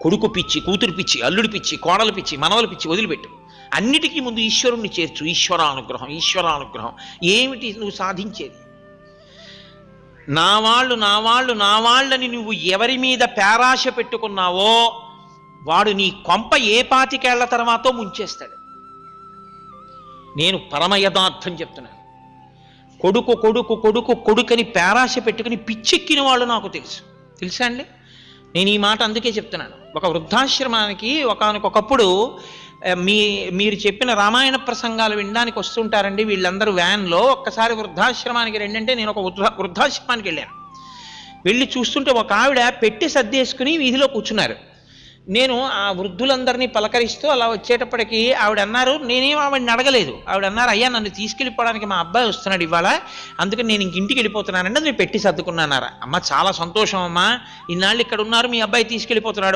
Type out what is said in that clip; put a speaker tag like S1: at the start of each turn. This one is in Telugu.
S1: కొడుకు పిచ్చి, కూతురు పిచ్చి, అల్లుడి పిచ్చి, కోడలు పిచ్చి, మనవల పిచ్చి వదిలిపెట్టు. అన్నిటికీ ముందు ఈశ్వరుణ్ణి చేర్చు. ఈశ్వరానుగ్రహం, ఈశ్వరానుగ్రహం. ఏమిటి నువ్వు సాధించేది? నా వాళ్ళు నా వాళ్ళు నా వాళ్ళని నువ్వు ఎవరి మీద పేరాశ పెట్టుకున్నావో వాడు నీ కొంప ఏ పాతికేళ్ల తర్వాతో ముంచేస్తాడు. నేను పరమ యథార్థం చెప్తున్నాను. కొడుకు కొడుకు కొడుకు కొడుకని పేరాశ పెట్టుకుని పిచ్చెక్కిన వాళ్ళు నాకు తెలుసా అండి? నేను ఈ మాట అందుకే చెప్తున్నాను. ఒక వృద్ధాశ్రమానికి ఒకనకొకప్పుడు మీరు చెప్పిన రామాయణ ప్రసంగాలు వినడానికి వస్తుంటారండి వీళ్ళందరూ వ్యాన్లో. ఒక్కసారి వృద్ధాశ్రమానికి రెండంటే నేను ఒక వృద్ధాశ్రమానికి వెళ్ళాను. వెళ్ళి చూస్తుంటే ఒక ఆవిడ పెట్టి సర్దేసుకుని వీధిలో కూర్చున్నారు. నేను ఆ వృద్ధులందరినీ పలకరిస్తూ అలా వచ్చేటప్పటికి ఆవిడ అన్నారు, నేనేం ఆవిడని అడగలేదు. ఆవిడ అన్నారు, అయ్యా నన్ను తీసుకెళ్ళిపోవడానికి మా అబ్బాయి వస్తున్నాడు ఇవాళ, అందుకని నేను ఇంటికి వెళ్ళిపోతున్నానండి, నేను పెట్టి సర్దుకున్నానారా. అమ్మ చాలా సంతోషం అమ్మా, ఇన్నాళ్ళు ఇక్కడ ఉన్నారు, మీ అబ్బాయి తీసుకెళ్ళిపోతున్నాడు.